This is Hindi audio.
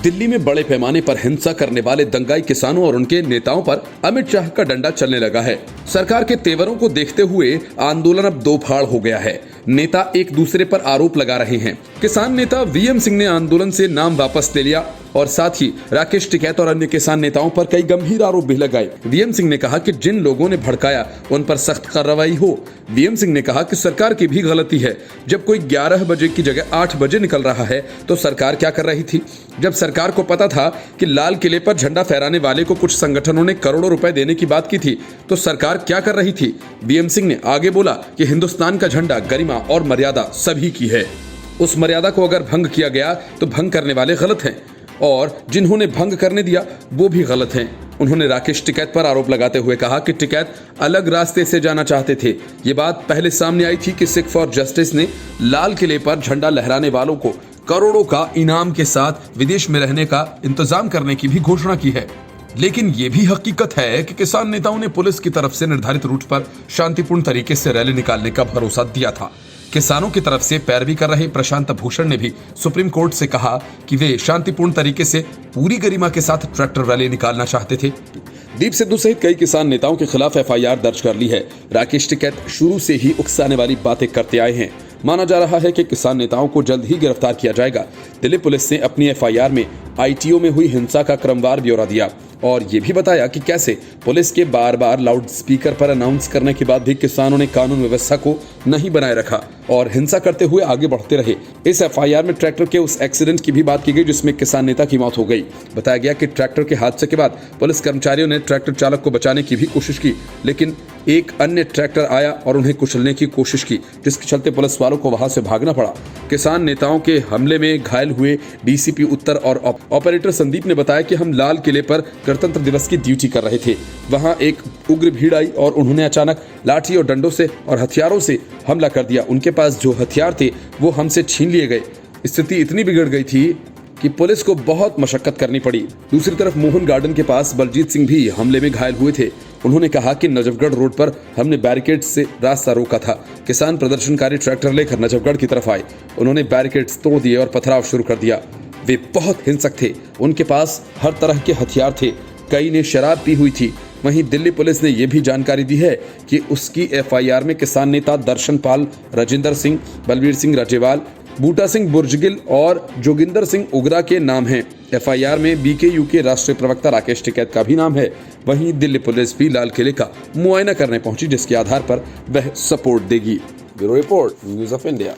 दिल्ली में बड़े पैमाने पर हिंसा करने वाले दंगाई किसानों और उनके नेताओं पर अमित शाह का डंडा चलने लगा है। सरकार के तेवरों को देखते हुए आंदोलन अब दो फाड़ हो गया है। नेता एक दूसरे पर आरोप लगा रहे हैं। किसान नेता वीएम सिंह ने आंदोलन से नाम वापस ले लिया और साथ ही राकेश टिकैत और अन्य किसान नेताओं पर कई गंभीर आरोप भी लगाए। वीएम सिंह ने कहा कि जिन लोगों ने भड़काया उन पर सख्त कार्रवाई हो। वीएम सिंह ने कहा कि सरकार की भी गलती है। जब कोई 11 बजे की जगह 8 बजे निकल रहा है तो सरकार क्या कर रही थी? जब सरकार को पता था कि लाल किले पर झंडा फहराने वाले को कुछ संगठनों ने करोड़ों रुपए देने की बात की थी तो सरकार क्या कर रही थी? वीएम सिंह ने आगे बोला कि हिंदुस्तान का झंडा गरिमा और मर्यादा सभी की है। उस मर्यादा को अगर भंग किया गया तो भंग करने वाले गलत हैं और जिन्होंने भंग करने दिया वो भी गलत हैं। उन्होंने राकेश टिकैत पर आरोप लगाते हुए कहा कि टिकैत अलग रास्ते से जाना चाहते थे। ये बात पहले सामने आई थी कि सिख फॉर जस्टिस ने लाल किले पर झंडा लहराने वालों को करोड़ों का इनाम के साथ विदेश में रहने का इंतजाम करने की भी घोषणा की है। लेकिन ये भी हकीकत है कि किसान नेताओं ने पुलिस की तरफ से निर्धारित रूट पर शांतिपूर्ण तरीके से रैली निकालने का भरोसा दिया था। किसानों की तरफ से पैरवी कर रहे प्रशांत भूषण ने भी सुप्रीम कोर्ट से कहा कि वे शांतिपूर्ण तरीके से पूरी गरिमा के साथ ट्रैक्टर रैली निकालना चाहते थे। दीप सिद्धू सहित कई किसान नेताओं के खिलाफ एफआईआर दर्ज कर ली है। राकेश टिकैत शुरू से ही उकसाने वाली बातें करते आए हैं। माना जा रहा है कि किसान नेताओं को जल्द ही गिरफ्तार किया जाएगा। दिल्ली पुलिस ने अपनी एफआईआर में आईटीओ में हुई हिंसा का क्रमवार ब्यौरा दिया और ये भी बताया कि कैसे पुलिस के बार बार लाउड स्पीकर पर अनाउंस करने के बाद भी किसानों ने कानून व्यवस्था को नहीं बनाए रखा और हिंसा करते हुए आगे बढ़ते रहे। इस एफआईआर में ट्रैक्टर के उस एक्सीडेंट की भी बात की गई जिसमें किसान नेता की मौत हो गई। बताया गया कि ट्रैक्टर के हादसे के बाद पुलिस कर्मचारियों ने ट्रैक्टर चालक को बचाने की भी कोशिश की, लेकिन एक अन्य ट्रैक्टर आया और उन्हें कुचलने की कोशिश की, जिसके चलते पुलिस वालों को वहां से भागना पड़ा। किसान नेताओं के हमले में घायल हुए डीसीपी उत्तर और ऑपरेटर संदीप ने बताया कि हम लाल किले पर गणतंत्र दिवस की ड्यूटी कर रहे थे। वहां एक उग्र भीड़ आई और उन्होंने अचानक लाठी और डंडों से और हथियारों से हमला कर दिया। उनके पास जो हथियार थे वो हमसे छीन लिए गए। स्थिति इतनी बिगड़ गई थी कि पुलिस को बहुत मशक्कत करनी पड़ी। दूसरी तरफ मोहन गार्डन के पास बलजीत सिंह भी हमले में घायल हुए थे। उन्होंने कहा कि नजफगढ़ रोड पर हमने बैरिकेड से रास्ता रोका था। किसान प्रदर्शनकारी ट्रैक्टर लेकर नजफगढ़ की तरफ आए। उन्होंने बैरिकेड्स तोड़ दिए और पथराव शुरू कर दिया। वे बहुत हिंसक थे। उनके पास हर तरह के हथियार थे। कई ने शराब पी हुई थी। वहीं दिल्ली पुलिस ने यह भी जानकारी दी है कि उसकी एफआईआर में किसान नेता दर्शन पाल, राजेंद्र सिंह, बलबीर सिंह राजेवाल, बूटा सिंह बुर्जगिल और जोगिंदर सिंह उगरा के नाम हैं। एफआईआर में बीकेयू के राष्ट्रीय प्रवक्ता राकेश टिकैत का भी नाम है। वहीं दिल्ली पुलिस भी लाल किले का मुआयना करने पहुंची, जिसके आधार पर वह सपोर्ट देगी। Bureau report, news of India.